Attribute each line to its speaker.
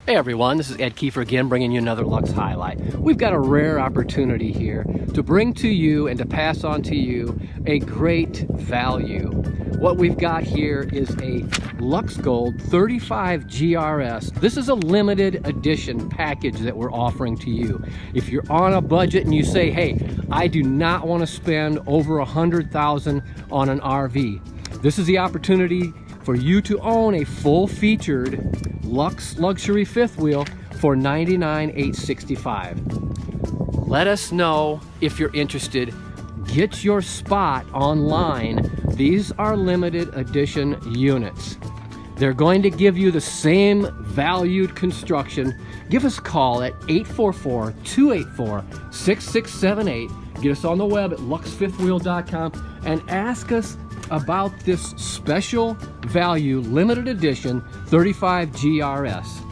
Speaker 1: Hey everyone, this is Ed Kiefer again, bringing you another Luxe highlight. We've got a rare opportunity here to bring to you and to pass on to you a great value. What we've got here is a Luxe Gold 35 GRS. This is a limited edition package that we're offering to you. If you're on a budget and you say, hey, I do not want to spend over $100,000 on an RV, this is the opportunity for you to own a full-featured Luxe luxury fifth wheel for $99,865. Let us know if you're interested. Get your spot online. These are limited edition units. They're going to give you the same valued construction. Give us a call at 844-284-6678. Get us on the web at luxefifthwheel.com and ask us about this special value limited edition 35 GRS.